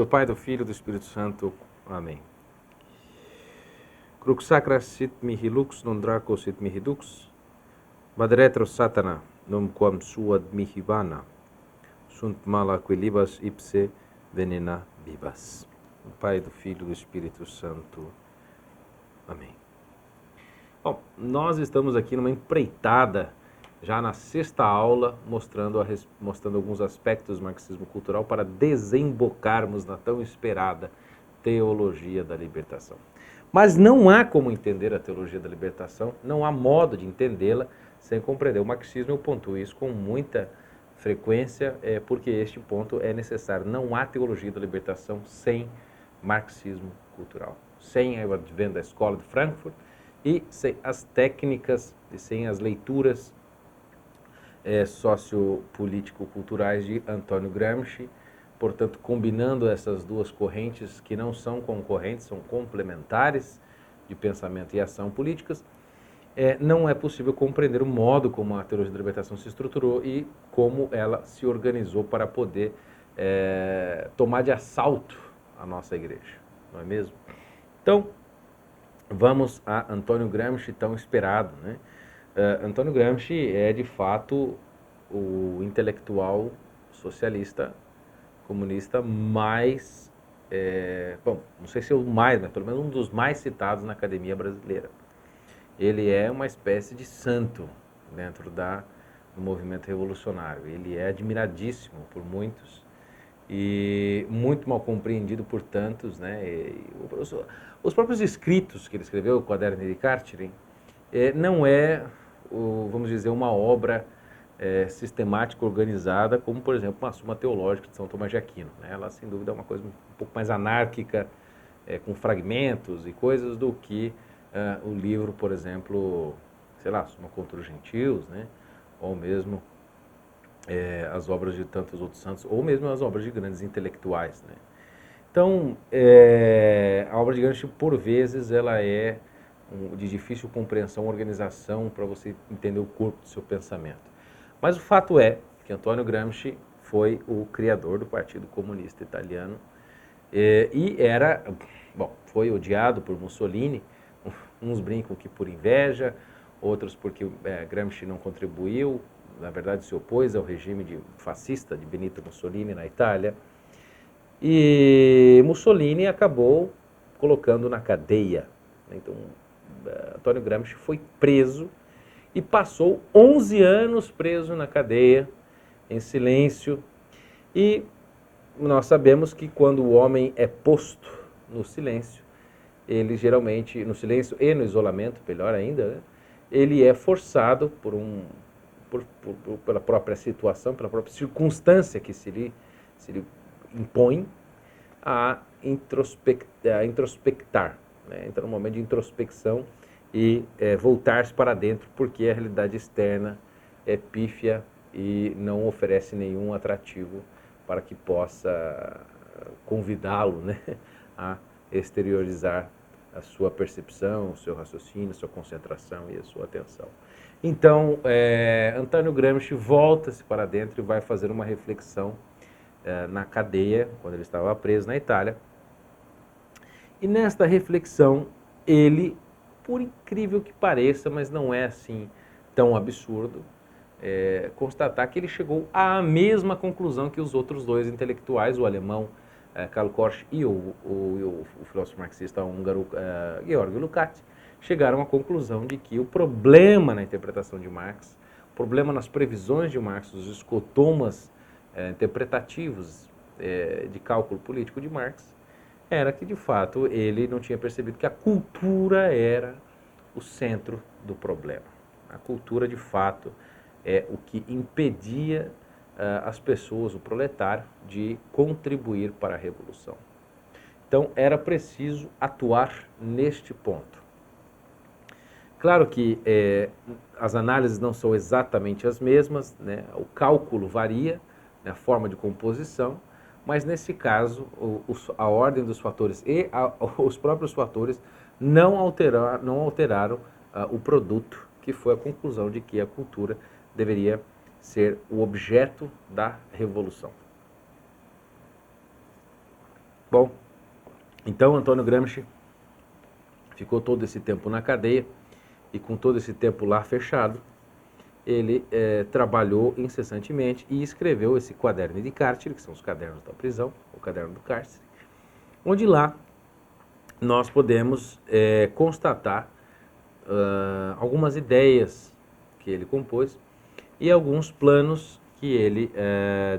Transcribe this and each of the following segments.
do Pai, do Filho e do Espírito Santo. Amém. Crux sacra sit mihi lux, non draco sit mihi dux, vad retro satana, non quam suad mihi vana, sunt mala quilibas ipse venena vivas. Do Pai, do Filho e do Espírito Santo. Amém. Bom, nós estamos aqui numa empreitada, já na sexta aula, mostrando alguns aspectos do marxismo cultural para desembocarmos na tão esperada teologia da libertação. Mas não há como entender a teologia da libertação, não há modo de entendê-la sem compreender o marxismo. Eu pontuo isso com muita frequência, porque este ponto é necessário. Não há teologia da libertação sem marxismo cultural, sem o advento da escola de Frankfurt e sem as técnicas e sem as leituras sociopolítico-culturais de Antônio Gramsci. Portanto, combinando essas duas correntes que não são concorrentes, são complementares de pensamento e ação políticas, não é possível compreender o modo como a teologia da libertação se estruturou e como ela se organizou para poder tomar de assalto a nossa igreja, não é mesmo? Então, vamos a Antônio Gramsci, tão esperado, né? Antônio Gramsci é, de fato, o intelectual socialista comunista mais, bom, não sei se é o mais, mas pelo menos um dos mais citados na academia brasileira. Ele é uma espécie de santo dentro do movimento revolucionário. Ele é admiradíssimo por muitos e muito mal compreendido por tantos, né? Os próprios escritos que ele escreveu, o Quaderno de Carteren, não vamos dizer, uma obra sistemática, organizada, como, por exemplo, uma Suma Teológica de São Tomás de Aquino, né? Ela, sem dúvida, é uma coisa um pouco mais anárquica, com fragmentos e coisas, do que o livro, por exemplo, sei lá, Suma contra os Gentios, né? Ou mesmo as obras de tantos outros santos, ou mesmo as obras de grandes intelectuais, né? Então, a obra de Gramsci, por vezes, ela é de difícil compreensão, organização, para você entender o corpo do seu pensamento. Mas o fato é que Antônio Gramsci foi o criador do Partido Comunista Italiano e foi odiado por Mussolini. Uns brincam que por inveja, outros porque Gramsci não contribuiu, na verdade se opôs ao regime fascista de Benito Mussolini na Itália. E Mussolini acabou colocando na cadeia. Então, Antônio Gramsci foi preso e passou 11 anos preso na cadeia, em silêncio. E nós sabemos que quando o homem é posto no silêncio, ele geralmente, no silêncio e no isolamento, melhor ainda, né, ele é forçado pela própria situação, pela própria circunstância que se lhe impõe, a introspectar, né? Então, no momento de introspecção e voltar-se para dentro, porque a realidade externa é pífia e não oferece nenhum atrativo para que possa convidá-lo, né, a exteriorizar a sua percepção, o seu raciocínio, a sua concentração e a sua atenção. Então, Antônio Gramsci volta-se para dentro e vai fazer uma reflexão na cadeia, quando ele estava preso na Itália. E nesta reflexão, ele, por incrível que pareça, mas não é assim tão absurdo, constatar que ele chegou à mesma conclusão que os outros dois intelectuais, o alemão Karl Korsch e o filósofo marxista húngaro Georg Lukács, chegaram à conclusão de que o problema na interpretação de Marx, o problema nas previsões de Marx, os escotomas interpretativos de cálculo político de Marx, era que, de fato, ele não tinha percebido que a cultura era o centro do problema. A cultura, de fato, é o que impedia as pessoas, o proletário, de contribuir para a revolução. Então, era preciso atuar neste ponto. Claro que as análises não são exatamente as mesmas, né? O cálculo varia, né? A forma de composição, mas nesse caso a ordem dos fatores e os próprios fatores não alteraram o produto, que foi a conclusão de que a cultura deveria ser o objeto da revolução. Bom, então Antônio Gramsci ficou todo esse tempo na cadeia e com todo esse tempo lá fechado, ele trabalhou incessantemente e escreveu esse Quaderno de Cárcere, que são os cadernos da prisão, o Caderno do Cárcere, onde lá nós podemos constatar algumas ideias que ele compôs e alguns planos que ele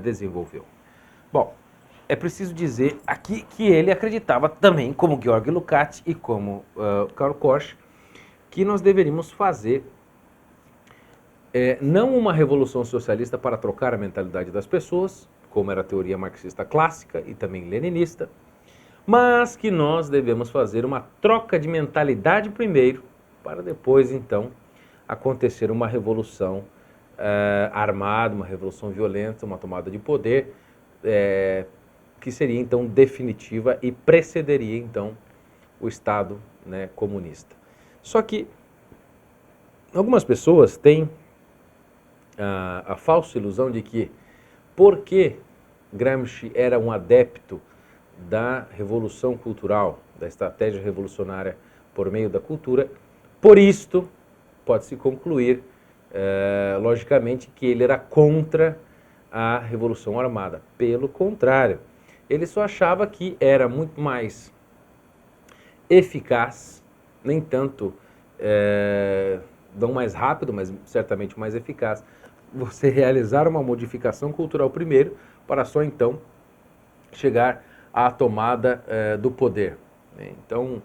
desenvolveu. Bom, é preciso dizer aqui que ele acreditava também, como Georg Lukács e como Karl Korsch, que nós deveríamos fazer não uma revolução socialista para trocar a mentalidade das pessoas, como era a teoria marxista clássica e também leninista, mas que nós devemos fazer uma troca de mentalidade primeiro, para depois, então, acontecer uma revolução armada, uma revolução violenta, uma tomada de poder, que seria, então, definitiva e precederia, então, o Estado, né, comunista. Só que algumas pessoas têm a falsa ilusão de que, porque Gramsci era um adepto da revolução cultural, da estratégia revolucionária por meio da cultura, por isto pode-se concluir, logicamente, que ele era contra a Revolução Armada. Pelo contrário, ele só achava que era muito mais eficaz, nem tanto não mais rápido, mas certamente mais eficaz, você realizar uma modificação cultural primeiro, para só então chegar à tomada do poder. Então,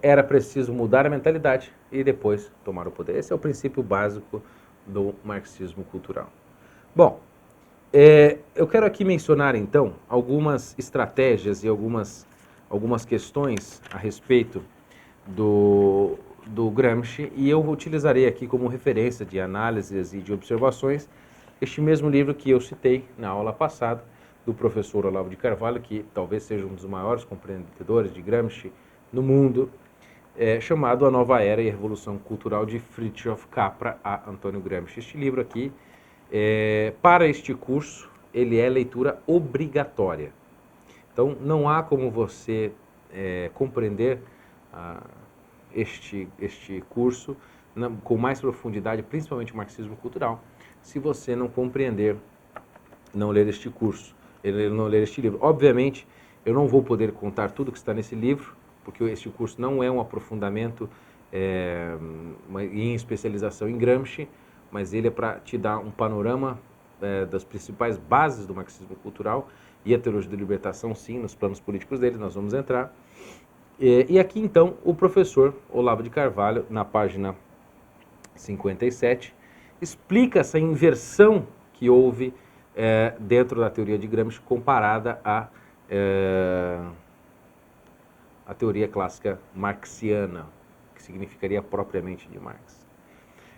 era preciso mudar a mentalidade e depois tomar o poder. Esse é o princípio básico do marxismo cultural. Bom, eu quero aqui mencionar então algumas estratégias e algumas questões a respeito do Gramsci, e eu utilizarei aqui como referência de análises e de observações este mesmo livro que eu citei na aula passada, do professor Olavo de Carvalho, que talvez seja um dos maiores compreendedores de Gramsci no mundo, chamado A Nova Era e a Revolução Cultural, de Fritjof Capra a Antônio Gramsci. Este livro aqui, para este curso, ele é leitura obrigatória. Então, não há como você compreender este curso com mais profundidade, principalmente o marxismo cultural, se você não compreender, não ler este curso, não ler este livro. Obviamente, eu não vou poder contar tudo que está nesse livro, porque este curso não é um aprofundamento em especialização em Gramsci, mas ele é para te dar um panorama das principais bases do marxismo cultural e a teologia da libertação, sim, nos planos políticos dele, nós vamos entrar. E aqui, então, o professor Olavo de Carvalho, na página 57, explica essa inversão que houve dentro da teoria de Gramsci comparada à teoria clássica marxiana, que significaria propriamente de Marx.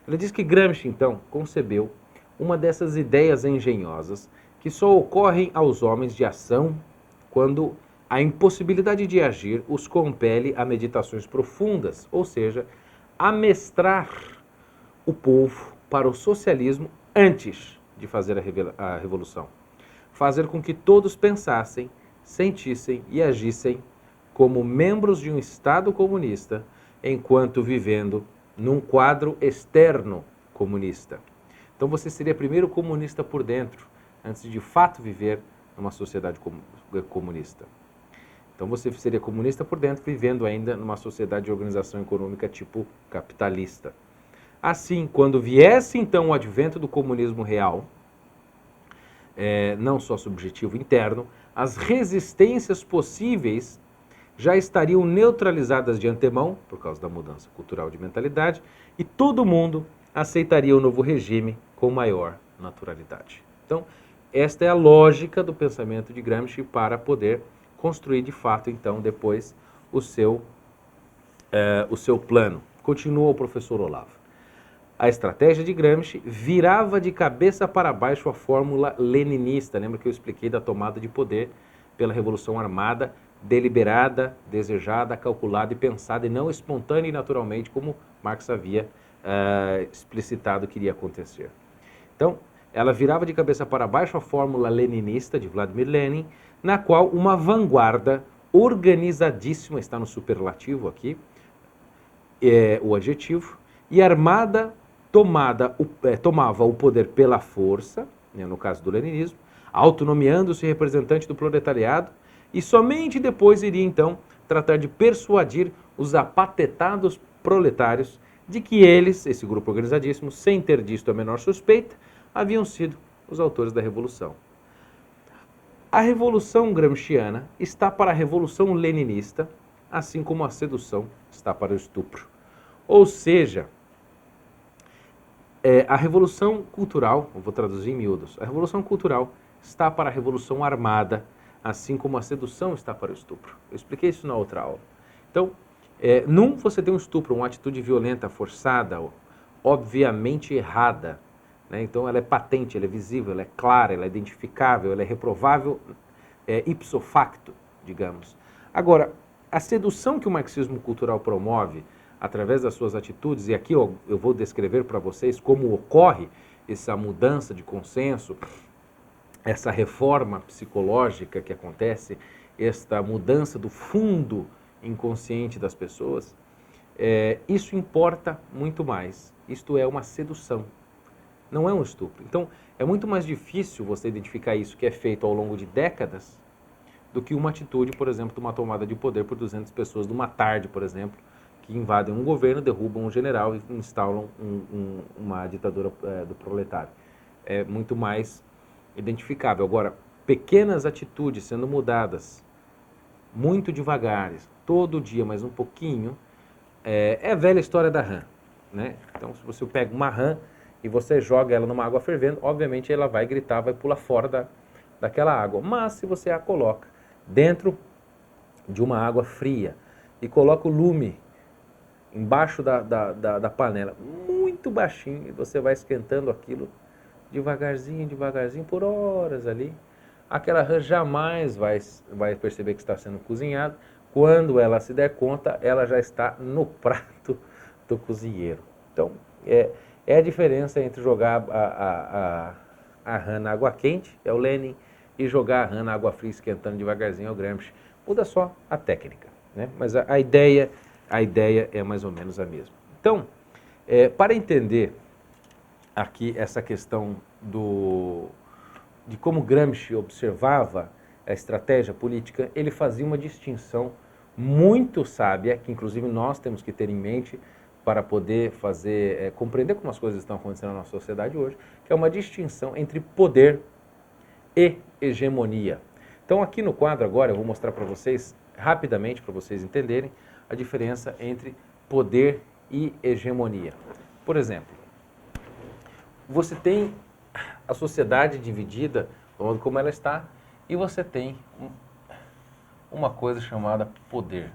Ele diz que Gramsci, então, concebeu uma dessas ideias engenhosas que só ocorrem aos homens de ação quando a impossibilidade de agir os compele a meditações profundas, ou seja, amestrar o povo para o socialismo antes de fazer a revolução. Fazer com que todos pensassem, sentissem e agissem como membros de um Estado comunista, enquanto vivendo num quadro externo comunista. Então você seria primeiro comunista por dentro, antes de fato viver numa sociedade comunista. Então você seria comunista por dentro, vivendo ainda numa sociedade de organização econômica tipo capitalista. Assim, quando viesse então o advento do comunismo real, não só subjetivo interno, as resistências possíveis já estariam neutralizadas de antemão, por causa da mudança cultural de mentalidade, e todo mundo aceitaria o novo regime com maior naturalidade. Então, esta é a lógica do pensamento de Gramsci para poder construir de fato, então, depois o seu plano. Continua o professor Olavo. A estratégia de Gramsci virava de cabeça para baixo a fórmula leninista. Lembra que eu expliquei da tomada de poder pela Revolução Armada, deliberada, desejada, calculada e pensada, e não espontânea e naturalmente, como Marx havia explicitado que iria acontecer. Então, ela virava de cabeça para baixo a fórmula leninista de Vladimir Lenin, na qual uma vanguarda organizadíssima, está no superlativo aqui, o adjetivo, e armada tomava o poder pela força, né, no caso do leninismo, autonomeando-se representante do proletariado, e somente depois iria então tratar de persuadir os apatetados proletários de que eles, esse grupo organizadíssimo, sem ter disto a menor suspeita, haviam sido os autores da Revolução. A Revolução Gramsciana está para a Revolução Leninista, assim como a sedução está para o estupro. Ou seja, a Revolução Cultural, eu vou traduzir em miúdos, a Revolução Cultural está para a Revolução Armada, assim como a sedução está para o estupro. Eu expliquei isso na outra aula. Então, num você tem um estupro, uma atitude violenta, forçada, obviamente errada, né? Então ela é patente, ela é visível, ela é clara, ela é identificável, ela é reprovável ipso facto, digamos. Agora, a sedução que o marxismo cultural promove através das suas atitudes, e aqui eu vou descrever para vocês como ocorre essa mudança de consenso, essa reforma psicológica que acontece, esta mudança do fundo inconsciente das pessoas, isso importa muito mais. Isto é uma sedução, não é um estupro. Então, é muito mais difícil você identificar isso que é feito ao longo de décadas do que uma atitude, por exemplo, de uma tomada de poder por 200 pessoas numa tarde, por exemplo, que invadem um governo, derrubam um general e instauram uma ditadura do proletário. É muito mais identificável. Agora, pequenas atitudes sendo mudadas muito devagar, todo dia, mas um pouquinho, é a velha história da rã, né? Então, se você pega uma rã e você joga ela numa água fervendo, obviamente ela vai gritar, vai pular fora daquela água. Mas se você a coloca dentro de uma água fria e coloca o lume embaixo da panela, muito baixinho, e você vai esquentando aquilo devagarzinho, devagarzinho, por horas ali, aquela rã jamais vai perceber que está sendo cozinhado. Quando ela se der conta, ela já está no prato do cozinheiro. Então, é a diferença entre jogar a rã na água quente, é o Lenin, e jogar a rã na água fria esquentando devagarzinho, é o Gramsci. Muda só a técnica, né? Mas a ideia é mais ou menos a mesma. Então, para entender aqui essa questão de como Gramsci observava a estratégia política, ele fazia uma distinção muito sábia, que inclusive nós temos que ter em mente para poder compreender como as coisas estão acontecendo na nossa sociedade hoje, que é uma distinção entre poder e hegemonia. Então aqui no quadro agora eu vou mostrar para vocês, rapidamente, para vocês entenderem, a diferença entre poder e hegemonia. Por exemplo, você tem a sociedade dividida, como ela está, e você tem uma coisa chamada poder.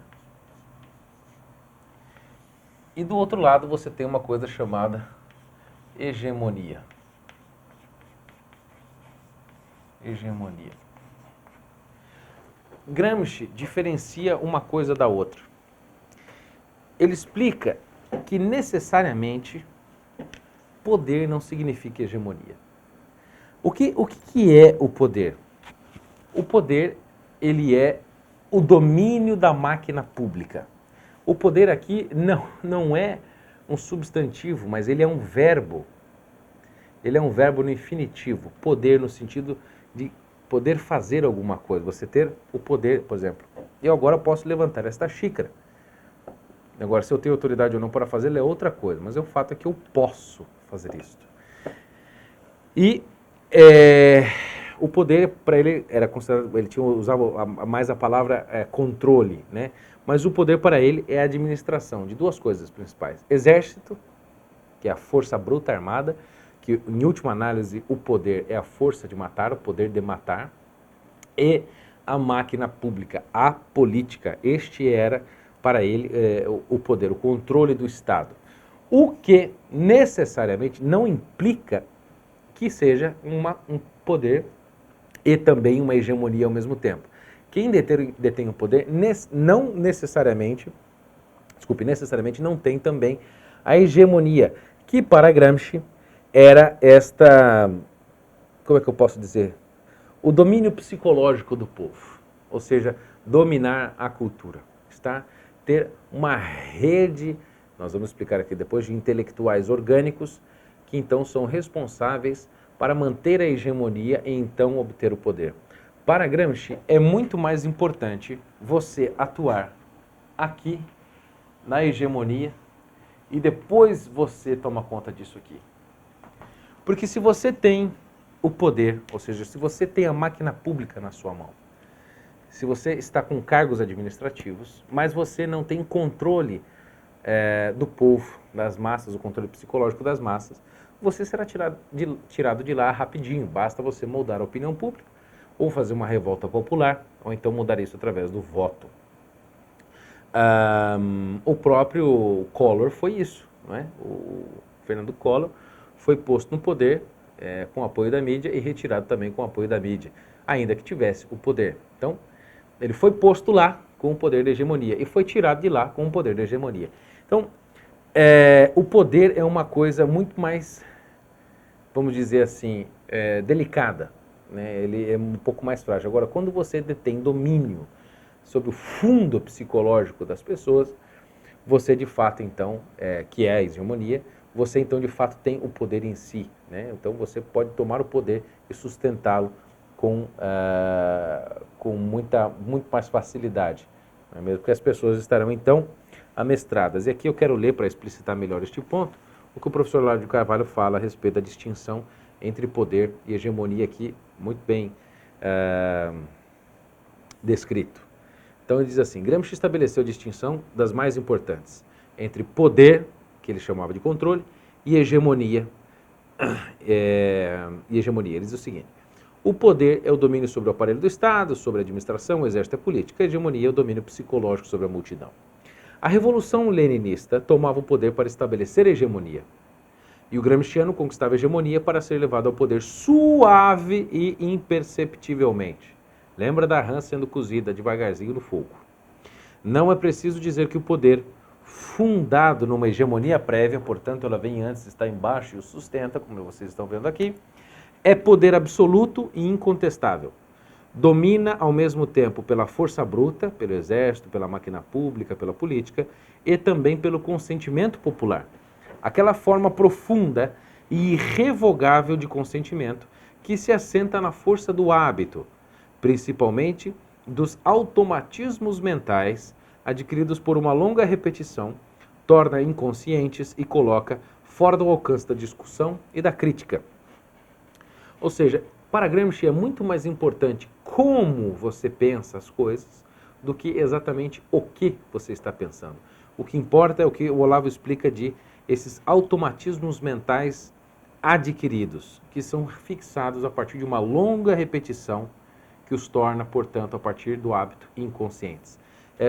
E do outro lado você tem uma coisa chamada hegemonia. Hegemonia. Gramsci diferencia uma coisa da outra. Ele explica que necessariamente poder não significa hegemonia. O que é o poder? O poder, ele é o domínio da máquina pública. O poder aqui não é um substantivo, mas ele é um verbo. Ele é um verbo no infinitivo. Poder no sentido de poder fazer alguma coisa. Você ter o poder, por exemplo. Eu agora posso levantar esta xícara. Agora, se eu tenho autoridade ou não para fazê-lo é outra coisa. Mas o fato é que eu posso fazer isso. E o poder, para ele, era considerado, ele usava mais a palavra controle, né? Mas o poder para ele é a administração de duas coisas principais. Exército, que é a força bruta armada, que em última análise o poder é a força de matar, o poder de matar, e a máquina pública, a política. Este era para ele o poder, o controle do Estado. O que necessariamente não implica que seja um poder e também uma hegemonia ao mesmo tempo. Quem detém o poder necessariamente não tem também a hegemonia, que para Gramsci era esta como é que eu posso dizer? O domínio psicológico do povo, ou seja, dominar a cultura, está? Ter uma rede, nós vamos explicar aqui depois, de intelectuais orgânicos, que então são responsáveis para manter a hegemonia e então obter o poder. Para Gramsci, é muito mais importante você atuar aqui, na hegemonia, e depois você toma conta disso aqui. Porque se você tem o poder, ou seja, se você tem a máquina pública na sua mão, se você está com cargos administrativos, mas você não tem controle do povo, das massas, o controle psicológico das massas, você será tirado de lá rapidinho. Basta você moldar a opinião pública, ou fazer uma revolta popular, ou então mudar isso através do voto. O próprio Collor foi isso, não é? O Fernando Collor foi posto no poder com apoio da mídia e retirado também com apoio da mídia, ainda que tivesse o poder. Então, ele foi posto lá com o poder da hegemonia e foi tirado de lá com o poder da hegemonia. Então, o poder é uma coisa muito mais, vamos dizer assim, delicada, né? Ele é um pouco mais frágil. Agora, quando você detém domínio sobre o fundo psicológico das pessoas, você de fato então, que é a hegemonia, você então de fato tem o poder em si, né? Então você pode tomar o poder e sustentá-lo com muito mais facilidade, não é mesmo? Porque as pessoas estarão então amestradas. E aqui eu quero ler, para explicitar melhor este ponto, o que o professor Olavo de Carvalho fala a respeito da distinção entre poder e hegemonia aqui, muito bem descrito. Então ele diz assim: Gramsci estabeleceu a distinção das mais importantes entre poder, que ele chamava de controle, e hegemonia. Ele diz o seguinte: o poder é o domínio sobre o aparelho do Estado, sobre a administração, o exército e a política. A hegemonia é o domínio psicológico sobre a multidão. A Revolução Leninista tomava o poder para estabelecer a hegemonia. E o Gramsciano conquistava a hegemonia para ser levado ao poder suave e imperceptivelmente. Lembra da rã sendo cozida devagarzinho no fogo. Não é preciso dizer que o poder, fundado numa hegemonia prévia, portanto ela vem antes, está embaixo e o sustenta, como vocês estão vendo aqui, é poder absoluto e incontestável. Domina ao mesmo tempo pela força bruta, pelo exército, pela máquina pública, pela política, e também pelo consentimento popular. Aquela forma profunda e irrevogável de consentimento que se assenta na força do hábito, principalmente dos automatismos mentais adquiridos por uma longa repetição, torna inconscientes e coloca fora do alcance da discussão e da crítica. Ou seja, para Gramsci é muito mais importante como você pensa as coisas do que exatamente o que você está pensando. O que importa é o que o Olavo explica de esses automatismos mentais adquiridos, que são fixados a partir de uma longa repetição que os torna, portanto, a partir do hábito, inconscientes.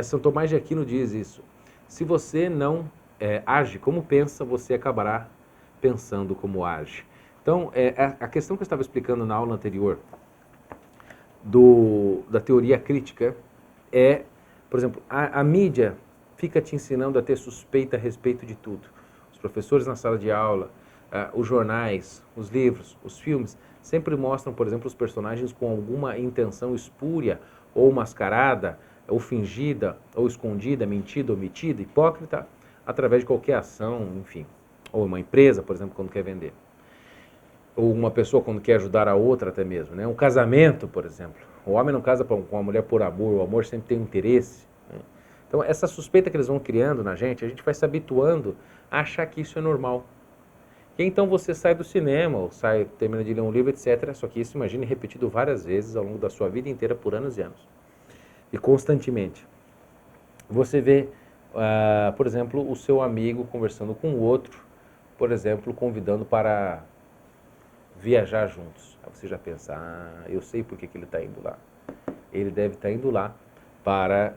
São Tomás de Aquino diz isso: se você não age como pensa, você acabará pensando como age. Então, a questão que eu estava explicando na aula anterior da teoria crítica é, por exemplo, a mídia fica te ensinando a ter suspeita a respeito de tudo. Os professores na sala de aula, os jornais, os livros, os filmes, sempre mostram, por exemplo, os personagens com alguma intenção espúria, ou mascarada, ou fingida, ou escondida, mentida, omitida, hipócrita, através de qualquer ação, enfim. Ou uma empresa, por exemplo, quando quer vender. Ou uma pessoa quando quer ajudar a outra até mesmo, né? Um casamento, por exemplo. O homem não casa com a mulher por amor, o amor sempre tem um interesse, né? Então, essa suspeita que eles vão criando na gente, a gente vai se habituando a achar que isso é normal. E então você sai do cinema, ou termina de ler um livro, etc. Só que isso, imagine, repetido várias vezes ao longo da sua vida inteira, por anos e anos. E constantemente. Você vê, por exemplo, o seu amigo conversando com o outro, por exemplo, convidando para viajar juntos. Aí você já pensa: eu sei por que ele está indo lá. Ele deve estar indo lá para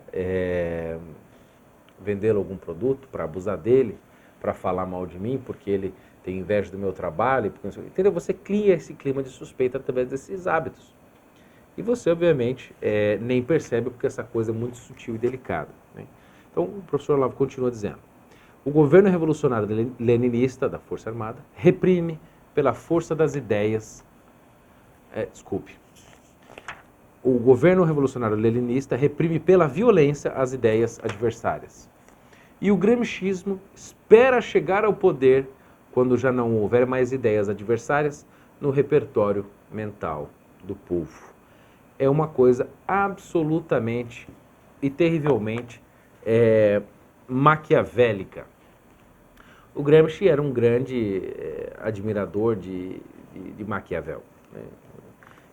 vender algum produto, para abusar dele, para falar mal de mim, porque ele tem inveja do meu trabalho, entendeu? Você cria esse clima de suspeita através desses hábitos. E você, obviamente, nem percebe, porque essa coisa é muito sutil e delicada, né? Então, o professor Olavo continua dizendo: o governo revolucionário leninista da Força Armada reprime, pela força das ideias, desculpe. O governo revolucionário leninista reprime pela violência as ideias adversárias. E o gramscismo espera chegar ao poder quando já não houver mais ideias adversárias no repertório mental do povo. É uma coisa absolutamente e terrivelmente maquiavélica. O Gramsci era um grande admirador de Maquiavel, né?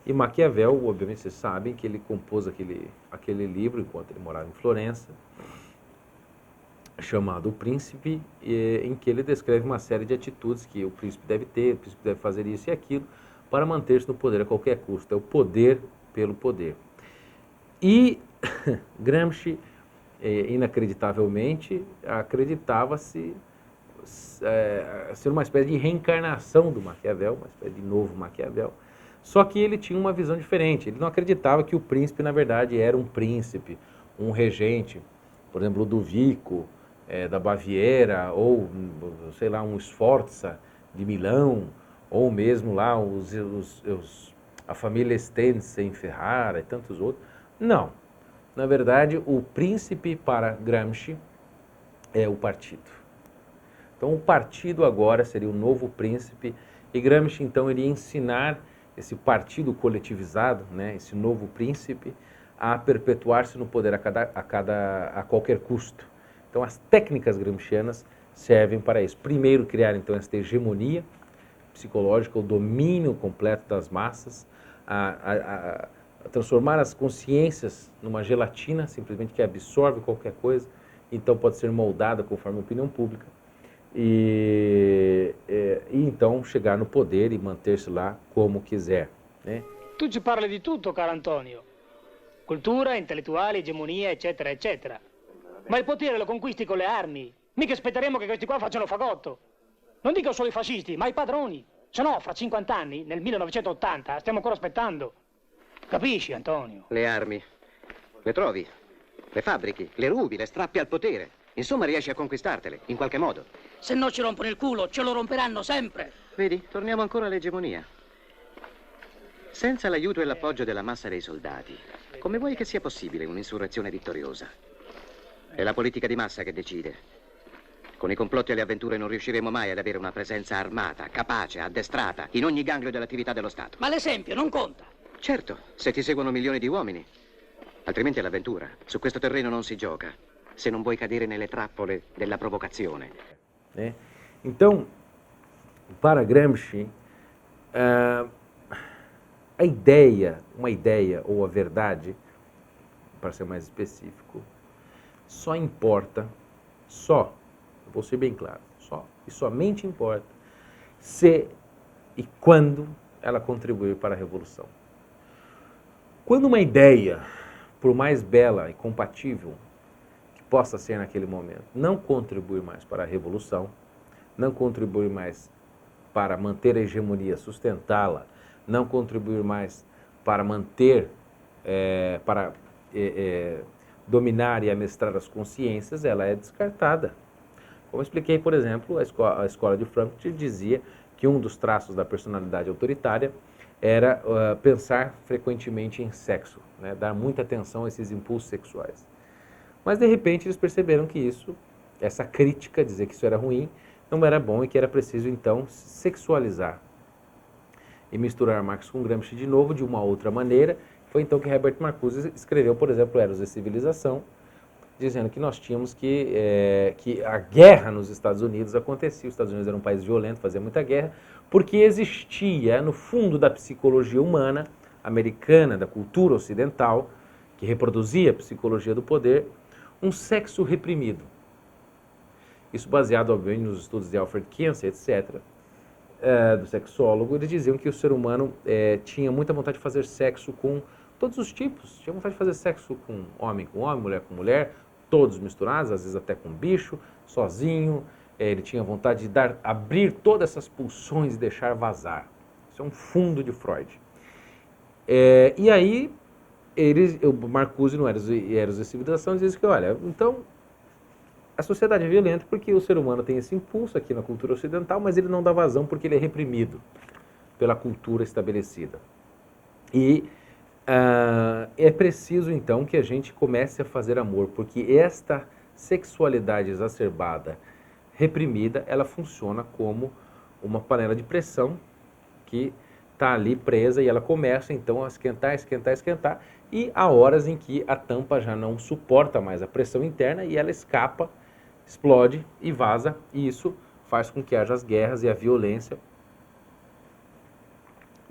E Maquiavel, obviamente, vocês sabem que ele compôs aquele livro enquanto ele morava em Florença, chamado O Príncipe, em que ele descreve uma série de atitudes que o príncipe deve ter, o príncipe deve fazer isso e aquilo, para manter-se no poder a qualquer custo. É o poder pelo poder. E Gramsci, inacreditavelmente, acreditava-se ser uma espécie de reencarnação do Maquiavel, uma espécie de novo Maquiavel. Só que ele tinha uma visão diferente. Ele não acreditava que o príncipe, na verdade, era um príncipe, um regente, por exemplo, Ludovico, da Baviera, ou, sei lá, um Sforza de Milão, ou mesmo lá a família Estense em Ferrara e tantos outros. Não. Na verdade, o príncipe para Gramsci é o partido. Então, o partido agora seria o novo príncipe, e Gramsci, então, iria ensinar esse partido coletivizado, né, esse novo príncipe, a perpetuar-se no poder a qualquer custo. Então, as técnicas gramscianas servem para isso. Primeiro, criar, então, esta hegemonia psicológica, o domínio completo das massas, a transformar as consciências numa gelatina, simplesmente que absorve qualquer coisa, então pode ser moldada conforme a opinião pública, e então chegar no poder e manter-se lá como quiser, né? Tu ci parli di tutto, caro Antonio. Cultura, intellettuali, egemonia, eccetera, eccetera. Ma il potere lo conquisti con le armi. Mica aspetteremo che questi qua facciano fagotto. Non dico solo i fascisti, ma i padroni. Se no, fra 50 anni, nel 1980, stiamo ancora aspettando. Capisci, Antonio? Le armi. Le trovi? Le fabbrichi, le rubi, le strappi al potere. Insomma, riesci a conquistartele, in qualche modo. Se no ci rompono il culo, ce lo romperanno sempre. Vedi, torniamo ancora all'egemonia. Senza l'aiuto e l'appoggio della massa dei soldati, come vuoi che sia possibile un'insurrezione vittoriosa? È la politica di massa che decide. Con i complotti e le avventure non riusciremo mai ad avere una presenza armata, capace, addestrata, in ogni ganglio dell'attività dello Stato. Ma l'esempio non conta. Certo, se ti seguono milioni di uomini. Altrimenti è l'avventura. Su questo terreno non si gioca, se non vuoi cadere nelle trappole della provocazione. Então, para Gramsci, uma ideia ou a verdade, para ser mais específico, só importa, vou ser bem claro, só e somente importa se e quando ela contribuir para a revolução. Quando uma ideia, por mais bela e compatível que possa ser naquele momento, não contribui mais para a revolução, não contribui mais para manter a hegemonia, sustentá-la, não contribuir mais para manter, dominar e amestrar as consciências, ela é descartada. Como eu expliquei, por exemplo, a escola de Frankfurt dizia que um dos traços da personalidade autoritária era pensar frequentemente em sexo, né, dar muita atenção a esses impulsos sexuais. Mas, de repente, eles perceberam que essa crítica, dizer que isso era ruim, não era bom e que era preciso, então, sexualizar e misturar Marx com Gramsci de novo, de uma outra maneira. Foi então que Herbert Marcuse escreveu, por exemplo, Eros e Civilização, dizendo que nós tínhamos que a guerra nos Estados Unidos acontecia. Os Estados Unidos era um país violento, fazia muita guerra, porque existia, no fundo da psicologia humana americana, da cultura ocidental, que reproduzia a psicologia do poder, um sexo reprimido. Isso baseado, obviamente, nos estudos de Alfred Kinsey, etc., do sexólogo. Eles diziam que o ser humano tinha muita vontade de fazer sexo com todos os tipos. Tinha vontade de fazer sexo com homem, mulher com mulher, todos misturados, às vezes até com bicho, sozinho. Ele tinha vontade de abrir todas essas pulsões e deixar vazar. Isso é um fundo de Freud. E aí, o Marcuse, no Eros e Civilização, diz que, olha, então, a sociedade é violenta porque o ser humano tem esse impulso aqui na cultura ocidental, mas ele não dá vazão porque ele é reprimido pela cultura estabelecida. E é preciso, então, que a gente comece a fazer amor, porque esta sexualidade exacerbada, reprimida, ela funciona como uma panela de pressão que está ali presa e ela começa, então, a esquentar, esquentar, esquentar, e há horas em que a tampa já não suporta mais a pressão interna e ela escapa, explode e vaza, e isso faz com que haja as guerras e a violência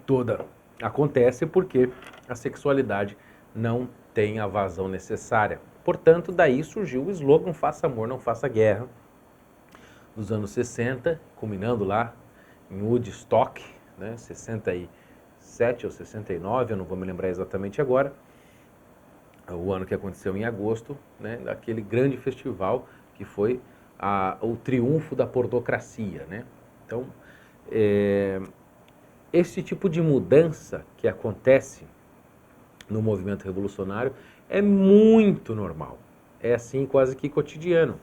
toda. Acontece porque a sexualidade não tem a vazão necessária. Portanto, daí surgiu o slogan Faça Amor, Não Faça Guerra, dos anos 60, culminando lá em Woodstock, né, 67 ou 69, eu não vou me lembrar exatamente agora, o ano que aconteceu em agosto, né, daquele grande festival que foi o triunfo da pornocracia, né? Então, esse tipo de mudança que acontece no movimento revolucionário é muito normal. É assim quase que cotidiano,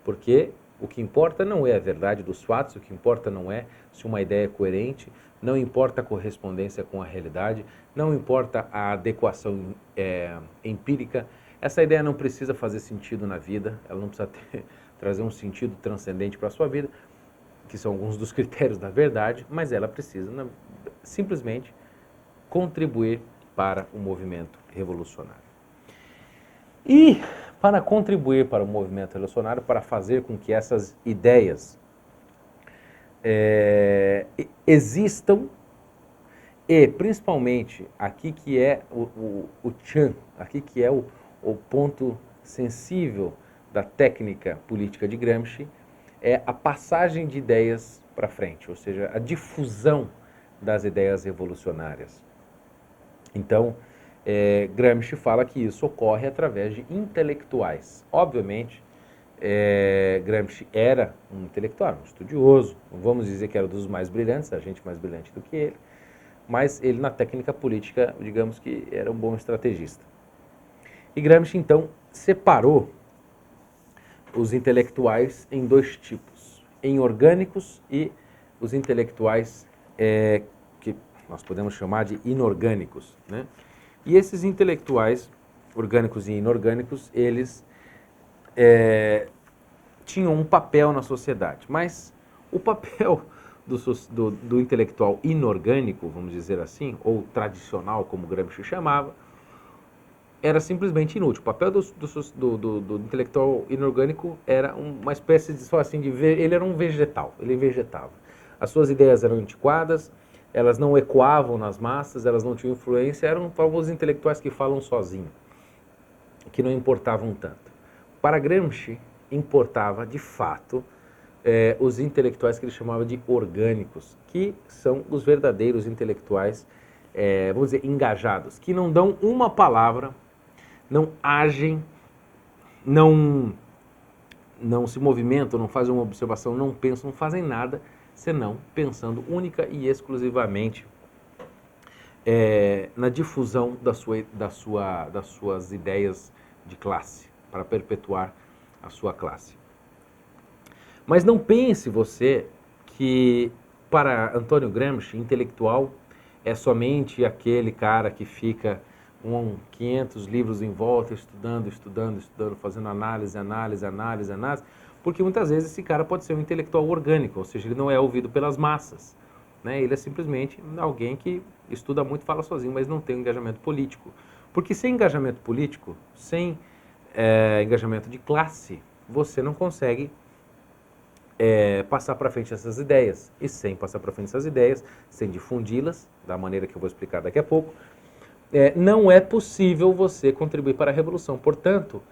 porque o que importa não é a verdade dos fatos, o que importa não é se uma ideia é coerente, não importa a correspondência com a realidade, não importa a adequação empírica. Essa ideia não precisa fazer sentido na vida, ela não precisa trazer um sentido transcendente para a sua vida, que são alguns dos critérios da verdade, mas ela precisa simplesmente contribuir para o movimento revolucionário. E para contribuir para o movimento revolucionário, para fazer com que essas ideias existam, e principalmente aqui que é o tchan, aqui que é o ponto sensível da técnica política de Gramsci, é a passagem de ideias para frente, ou seja, a difusão das ideias revolucionárias. Então, Gramsci fala que isso ocorre através de intelectuais. Obviamente, Gramsci era um intelectual, um estudioso, não vamos dizer que era dos mais brilhantes, a gente mais brilhante do que ele, mas ele na técnica política, digamos que era um bom estrategista. E Gramsci, então, separou os intelectuais em dois tipos, em orgânicos e os intelectuais que nós podemos chamar de inorgânicos, né? E esses intelectuais, orgânicos e inorgânicos, eles tinham um papel na sociedade, mas o papel do intelectual inorgânico, vamos dizer assim, ou tradicional, como Gramsci chamava, era simplesmente inútil. O papel do intelectual inorgânico era uma espécie de, só assim, ele era um vegetal, ele vegetava. As suas ideias eram antiquadas, elas não ecoavam nas massas, elas não tinham influência, eram os intelectuais que falam sozinho, que não importavam tanto. Para Gramsci, importava, de fato, os intelectuais que ele chamava de orgânicos, que são os verdadeiros intelectuais, vamos dizer, engajados, que não dão uma palavra, não agem, não se movimentam, não fazem uma observação, não pensam, não fazem nada, senão pensando única e exclusivamente na difusão das suas ideias de classe, para perpetuar a sua classe. Mas não pense você que, para Antônio Gramsci, intelectual é somente aquele cara que fica 500 livros em volta, estudando, fazendo análise, porque muitas vezes esse cara pode ser um intelectual orgânico, ou seja, ele não é ouvido pelas massas, né? Ele é simplesmente alguém que estuda muito, fala sozinho, mas não tem um engajamento político. Porque sem engajamento político, sem engajamento de classe, você não consegue passar para frente essas ideias. E sem passar para frente essas ideias, sem difundi-las, da maneira que eu vou explicar daqui a pouco, não é possível você contribuir para a revolução. Portanto,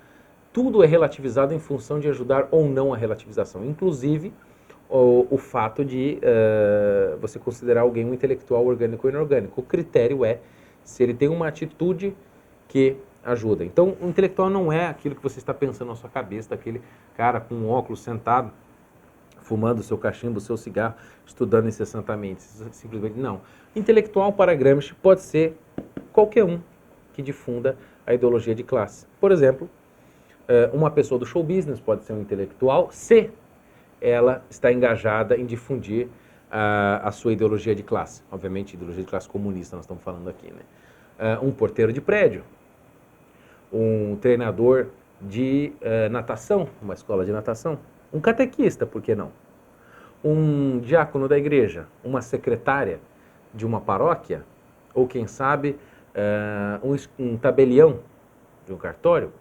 tudo é relativizado em função de ajudar ou não a relativização. Inclusive, o fato de você considerar alguém um intelectual orgânico ou inorgânico. O critério é se ele tem uma atitude que ajuda. Então, o intelectual não é aquilo que você está pensando na sua cabeça, daquele cara com um óculos sentado, fumando o seu cachimbo, o seu cigarro, estudando incessantemente. Simplesmente não. Intelectual para Gramsci pode ser qualquer um que difunda a ideologia de classe. Por exemplo, uma pessoa do show business pode ser um intelectual se ela está engajada em difundir a sua ideologia de classe. Obviamente, ideologia de classe comunista nós estamos falando aqui, né? um porteiro de prédio, um treinador de natação, uma escola de natação, um catequista, por que não? Um diácono da igreja, uma secretária de uma paróquia, ou quem sabe um tabelião de um cartório,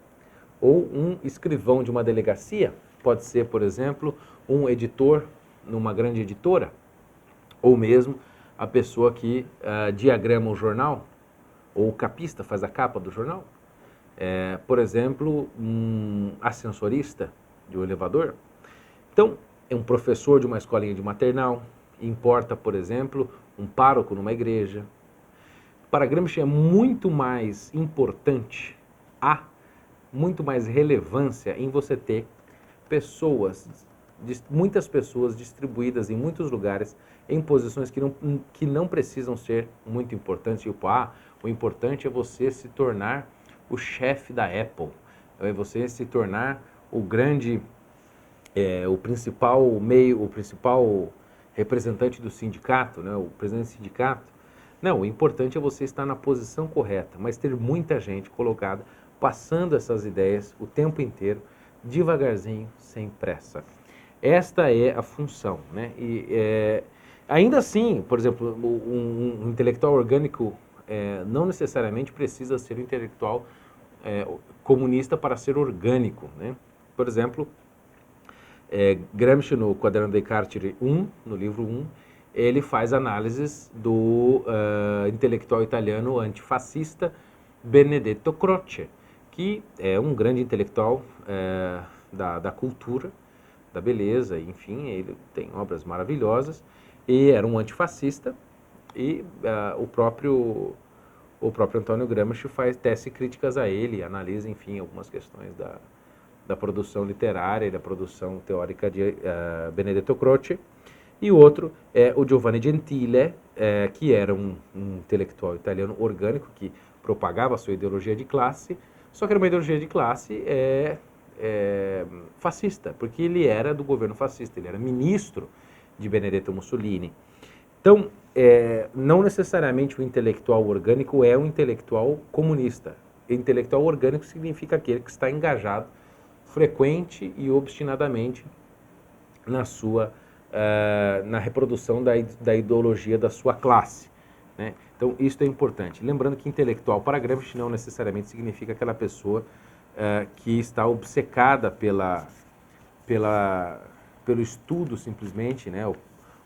ou um escrivão de uma delegacia, pode ser, por exemplo, um editor numa grande editora, ou mesmo a pessoa que diagrama o jornal, ou o capista faz a capa do jornal. Por exemplo, um ascensorista de um elevador. Então, é um professor de uma escolinha de maternal, importa, por exemplo, um pároco numa igreja. Para Gramsci é muito mais importante, há muito mais relevância em você ter muitas pessoas distribuídas em muitos lugares, em posições que não precisam ser muito importantes. Tipo, o importante é você se tornar o chefe da Apple, é você se tornar o principal representante do sindicato, né, o presidente do sindicato. Não, o importante é você estar na posição correta, mas ter muita gente colocada, passando essas ideias o tempo inteiro, devagarzinho, sem pressa. Esta é a função, né? E ainda assim, por exemplo, um intelectual orgânico não necessariamente precisa ser um intelectual comunista para ser orgânico, né? Por exemplo, Gramsci, no Quaderno dei Carceri 1, no livro 1, ele faz análises do intelectual italiano antifascista Benedetto Croce, que é um grande intelectual da cultura, da beleza, enfim, ele tem obras maravilhosas, e era um antifascista, e o próprio Antônio Gramsci tece críticas a ele, analisa, enfim, algumas questões da produção literária e da produção teórica de Benedetto Croce. E o outro é o Giovanni Gentile, que era um intelectual italiano orgânico, que propagava a sua ideologia de classe, só que era uma ideologia de classe fascista, porque ele era do governo fascista, ele era ministro de Benedetto Mussolini. Então, não necessariamente o intelectual orgânico é um intelectual comunista. Intelectual orgânico significa aquele que está engajado frequente e obstinadamente na reprodução da ideologia da sua classe, né? Então, isso é importante. Lembrando que intelectual para Gramsci não necessariamente significa aquela pessoa que está obcecada pelo estudo simplesmente, né?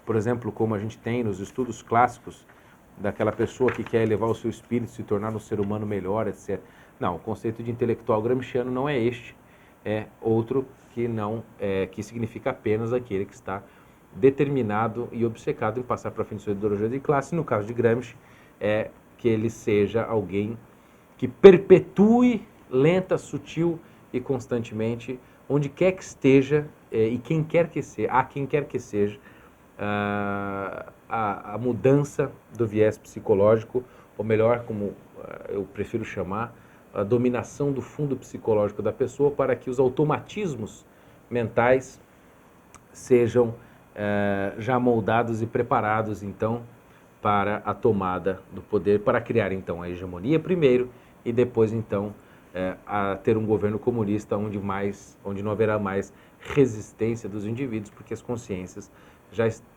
Por exemplo, como a gente tem nos estudos clássicos, daquela pessoa que quer elevar o seu espírito, se tornar um ser humano melhor, etc. Não, o conceito de intelectual gramsciano não é este, é outro que significa apenas aquele que está determinado e obcecado em passar para frente sua ideologia de classe. No caso de Gramsci, é que ele seja alguém que perpetue, lenta, sutil e constantemente, onde quer que esteja e quem quer que seja, a mudança do viés psicológico, ou melhor, como eu prefiro chamar, a dominação do fundo psicológico da pessoa, para que os automatismos mentais sejam já moldados e preparados, então, para a tomada do poder, para criar, então, a hegemonia primeiro e depois, então, a ter um governo comunista onde não haverá mais resistência dos indivíduos, porque as consciências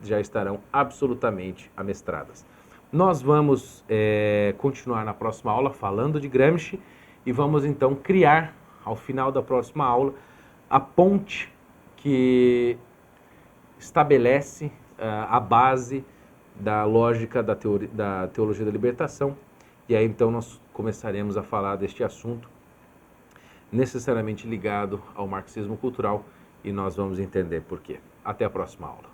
já estarão absolutamente amestradas. Nós vamos continuar na próxima aula falando de Gramsci e vamos então criar, ao final da próxima aula, a ponte que estabelece a base da lógica da teologia da libertação. E aí então nós começaremos a falar deste assunto necessariamente ligado ao marxismo cultural e nós vamos entender por quê. Até a próxima aula.